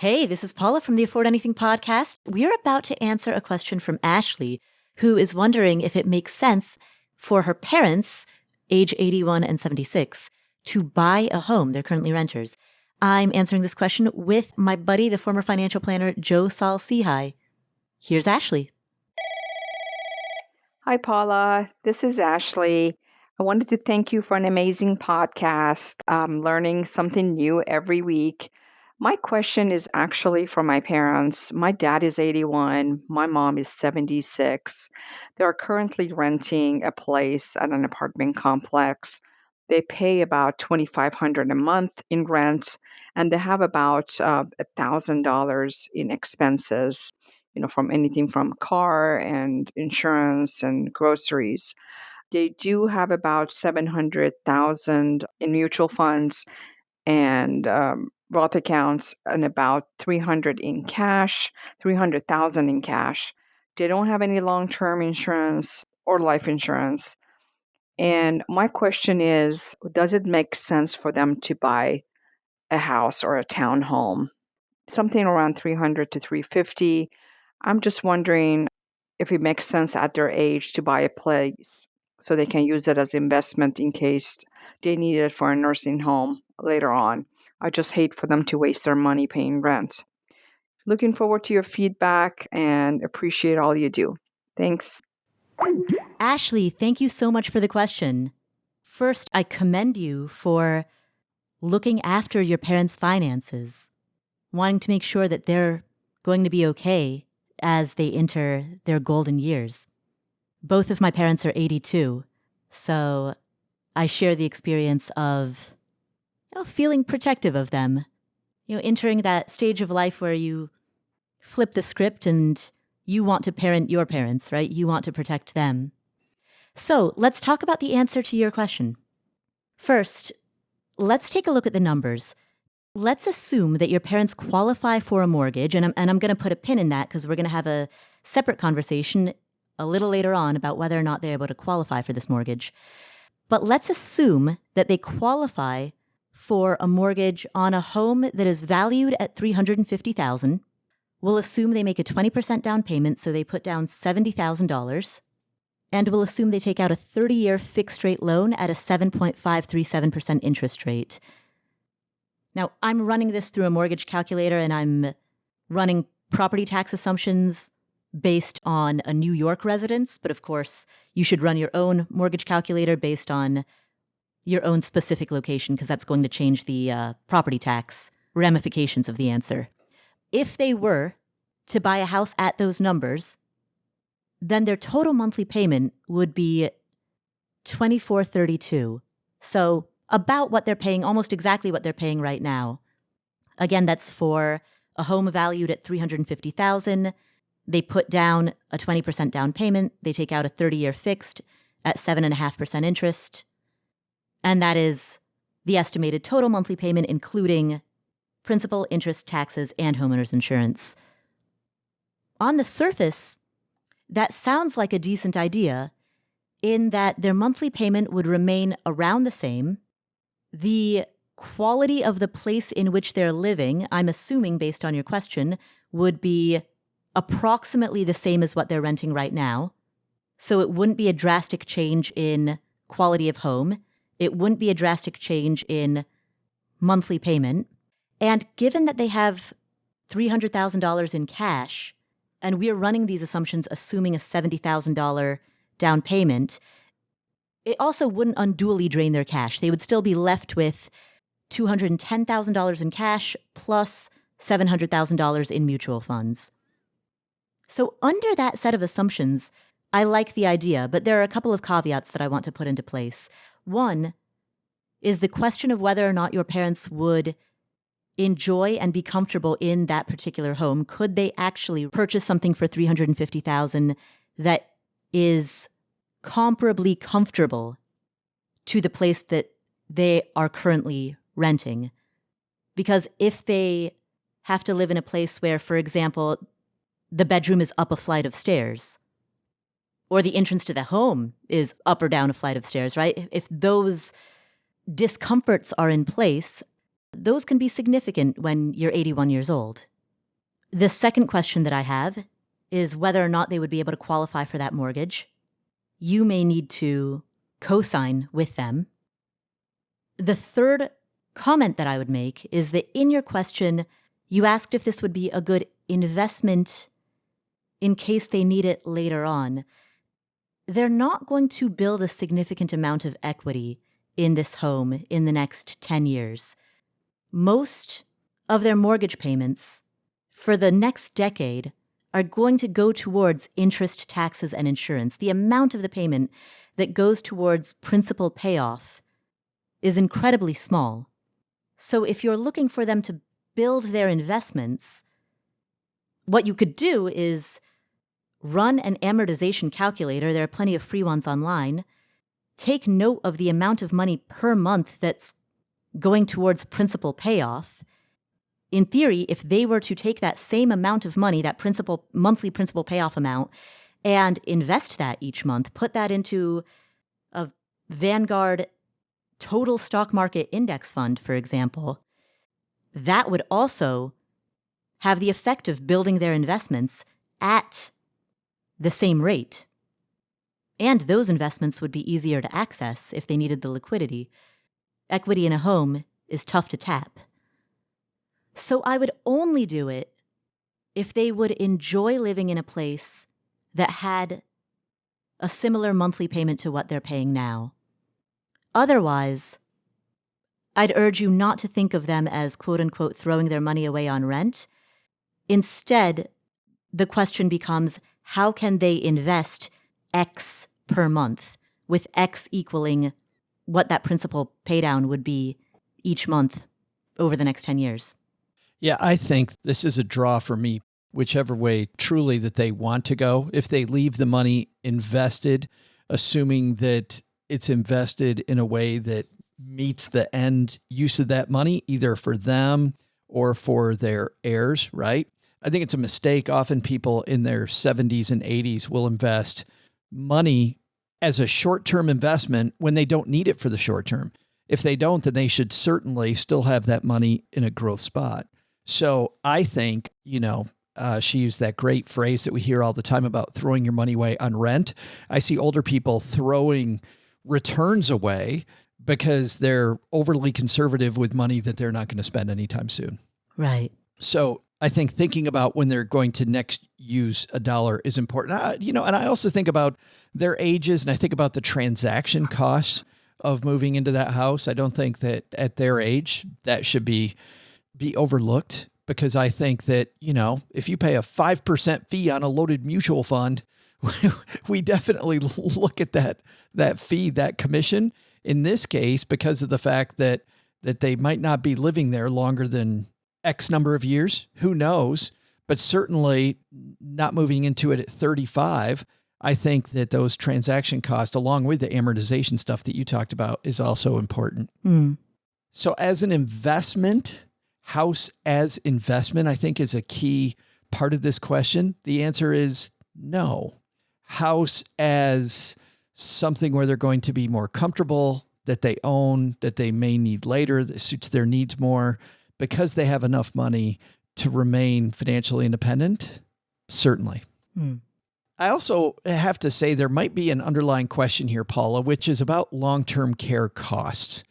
Hey, this is Paula from the Afford Anything podcast. We're about to answer a question from Ashley, who is wondering if it makes sense for her parents, age 81 and 76, to buy a home. They're currently renters. I'm answering this question with my buddy, the former financial planner, Joe Saul-Sehy. Here's Ashley. Hi, Paula. This is Ashley. I wanted to thank you for an amazing podcast. I'm learning something new every week. My question is actually for my parents. My dad is 81, my mom is 76. They are currently renting a place at an apartment complex. They pay about $2,500 a month in rent, and they have about $1,000 in expenses, from anything from car and insurance and groceries. They do have about 700,000 in mutual funds and Roth accounts and about 300,000 in cash. They don't have any long-term insurance or life insurance. And my question is, does it make sense for them to buy a house or a townhome? Something around 300 to 350. I'm just wondering if it makes sense at their age to buy a place so they can use it as investment in case they need it for a nursing home later on. I just hate for them to waste their money paying rent. Looking forward to your feedback and appreciate all you do. Thanks. Ashley, thank you so much for the question. First, I commend you for looking after your parents' finances, wanting to make sure that they're going to be okay as they enter their golden years. Both of my parents are 82, so I share the experience of feeling protective of them, entering that stage of life where you flip the script and you want to parent your parents, right? You want to protect them. So let's talk about the answer to your question. First, let's take a look at the numbers. Let's assume that your parents qualify for a mortgage, and I'm going to put a pin in that because we're going to have a separate conversation a little later on about whether or not they're able to qualify for this mortgage. But let's assume that they qualify for a mortgage on a home that is valued at $350,000. We'll assume they make a 20% down payment, so they put down $70,000. And we'll assume they take out a 30-year fixed-rate loan at a 7.537% interest rate. Now, I'm running this through a mortgage calculator, and I'm running property tax assumptions based on a New York residence. But of course, you should run your own mortgage calculator based on your own specific location, because that's going to change the property tax ramifications of the answer. If they were to buy a house at those numbers, then their total monthly payment would be $2,432. So about what they're paying, almost exactly what they're paying right now. Again, that's for a home valued at $350,000. They put down a 20% down payment. They take out a 30-year fixed at 7.5% interest. And that is the estimated total monthly payment, including principal, interest, taxes, and homeowners insurance. On the surface, that sounds like a decent idea in that their monthly payment would remain around the same. The quality of the place in which they're living, I'm assuming based on your question, would be approximately the same as what they're renting right now. So it wouldn't be a drastic change in quality of home. It wouldn't be a drastic change in monthly payment. And given that they have $300,000 in cash, and we're running these assumptions assuming a $70,000 down payment, it also wouldn't unduly drain their cash. They would still be left with $210,000 in cash plus $700,000 in mutual funds. So under that set of assumptions, I like the idea, but there are a couple of caveats that I want to put into place. One is the question of whether or not your parents would enjoy and be comfortable in that particular home. Could they actually purchase something for $350,000 that is comparably comfortable to the place that they are currently renting? Because if they have to live in a place where, for example, the bedroom is up a flight of stairs, or the entrance to the home is up or down a flight of stairs, right? If those discomforts are in place, Those can be significant when you're 81 years old. The second question that I have is whether or not they would be able to qualify for that mortgage. You may need to co-sign with them. The third comment that I would make is that in your question, you asked if this would be a good investment in case they need it later on. They're not going to build a significant amount of equity in this home in the next 10 years. Most of their mortgage payments for the next decade are going to go towards interest, taxes, and insurance. The amount of the payment that goes towards principal payoff is incredibly small. So if you're looking for them to build their investments, what you could do is run an amortization calculator. There are plenty of free ones online. Take note of the amount of money per month that's going towards principal payoff. In theory, if they were to take that same amount of money, that monthly principal payoff amount, and invest that each month, put that into a Vanguard total stock market index fund, for example, that would also have the effect of building their investments at the same rate. And those investments would be easier to access if they needed the liquidity. Equity in a home is tough to tap. So I would only do it if they would enjoy living in a place that had a similar monthly payment to what they're paying now. Otherwise, I'd urge you not to think of them as quote-unquote throwing their money away on rent. Instead, the question becomes, how can they invest X per month, with X equaling what that principal paydown would be each month over the next 10 years? Yeah, I think this is a draw for me, whichever way truly that they want to go. If they leave the money invested, assuming that it's invested in a way that meets the end use of that money, either for them or for their heirs, right? I think it's a mistake. Often people in their 70s and 80s will invest money as a short-term investment when they don't need it for the short term. If they don't, then they should certainly still have that money in a growth spot. So I think, she used that great phrase that we hear all the time about throwing your money away on rent. I see older people throwing returns away because they're overly conservative with money that they're not going to spend anytime soon. Right. So I think thinking about when they're going to next use a dollar is important. And I also think about their ages, and I think about the transaction costs of moving into that house. I don't think that at their age that should be overlooked, because I think that, if you pay a 5% fee on a loaded mutual fund, we definitely look at that fee, that commission in this case, because of the fact that they might not be living there longer than X number of years. Who knows? But certainly not moving into it at 35. I think that those transaction costs, along with the amortization stuff that you talked about, is also important. Mm. So as an investment, house as investment, I think is a key part of this question. The answer is no. House as something where they're going to be more comfortable, that they own, that they may need later, that suits their needs more, because they have enough money to remain financially independent? Certainly. I also have to say there might be an underlying question here, Paula, which is about long-term care costs.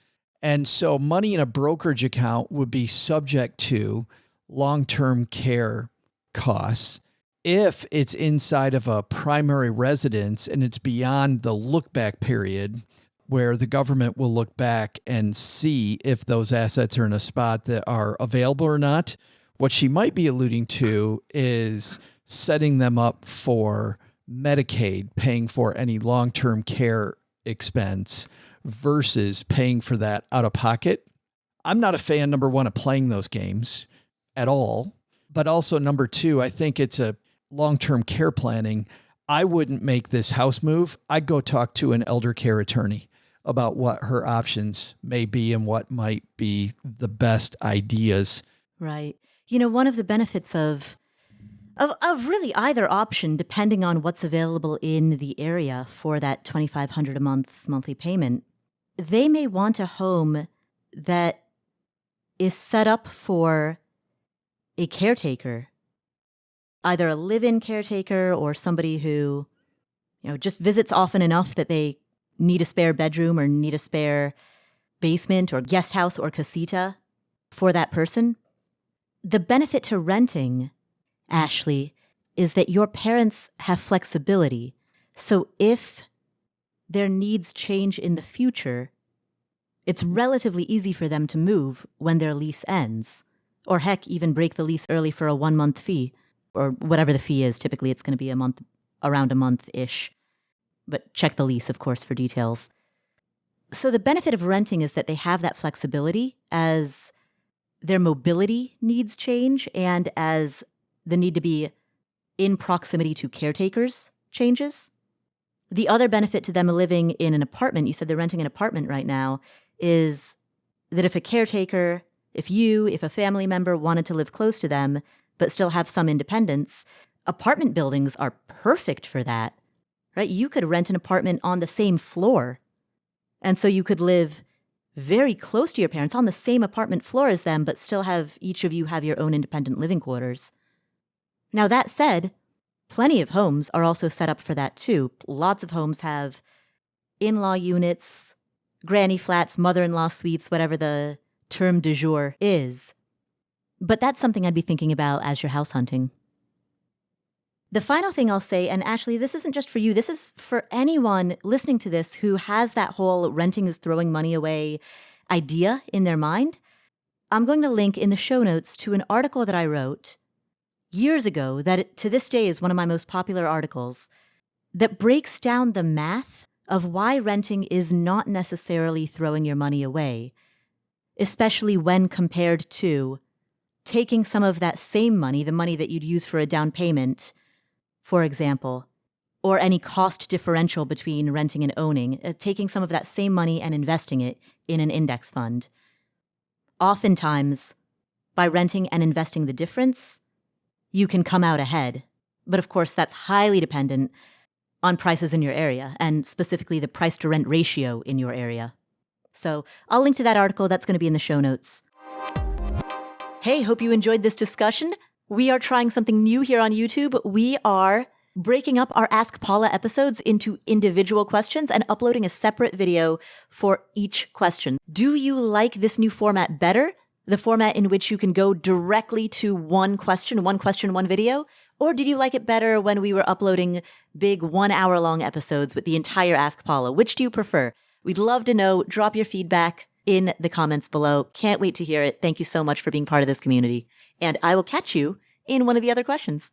And so money in a brokerage account would be subject to long-term care costs if it's inside of a primary residence and it's beyond the look-back period, where the government will look back and see if those assets are in a spot that are available or not. What she might be alluding to is setting them up for Medicaid, paying for any long-term care expense versus paying for that out of pocket. I'm not a fan, number one, of playing those games at all. But also, number two, I think it's a long-term care planning. I wouldn't make this house move. I'd go talk to an elder care attorney about what her options may be and what might be the best ideas. Right. One of the benefits of really either option, depending on what's available in the area for that $2,500 a month monthly payment, they may want a home that is set up for a caretaker, either a live-in caretaker or somebody who, just visits often enough that they need a spare bedroom or need a spare basement or guest house or casita for that person. The benefit to renting, Ashley, is that your parents have flexibility. So if their needs change in the future, it's relatively easy for them to move when their lease ends. Or heck, even break the lease early for a 1-month fee, or whatever the fee is. Typically, it's going to be around a month-ish. But check the lease, of course, for details. So the benefit of renting is that they have that flexibility as their mobility needs change and as the need to be in proximity to caretakers changes. The other benefit to them living in an apartment, you said they're renting an apartment right now, is that if a family member wanted to live close to them but still have some independence, apartment buildings are perfect for that, right? You could rent an apartment on the same floor. And so you could live very close to your parents on the same apartment floor as them, but still have each of you have your own independent living quarters. Now, that said, plenty of homes are also set up for that too. Lots of homes have in-law units, granny flats, mother-in-law suites, whatever the term du jour is. But that's something I'd be thinking about as you're house hunting. The final thing I'll say, and Ashley, this isn't just for you, this is for anyone listening to this who has that whole renting is throwing money away idea in their mind. I'm going to link in the show notes to an article that I wrote years ago that to this day is one of my most popular articles that breaks down the math of why renting is not necessarily throwing your money away, especially when compared to taking some of that same money, the money that you'd use for a down payment, for example, or any cost differential between renting and owning, taking some of that same money and investing it in an index fund. Oftentimes, by renting and investing the difference, you can come out ahead. But of course, that's highly dependent on prices in your area, and specifically the price to rent ratio in your area. So I'll link to that article. That's going to be in the show notes. Hey, hope you enjoyed this discussion. We are trying something new here on YouTube. We are breaking up our Ask Paula episodes into individual questions and uploading a separate video for each question. Do you like this new format better? The format in which you can go directly to one question, one video? Or did you like it better when we were uploading big 1 hour long episodes with the entire Ask Paula? Which do you prefer? We'd love to know. Drop your feedback in the comments below. Can't wait to hear it. Thank you so much for being part of this community. And I will catch you in one of the other questions.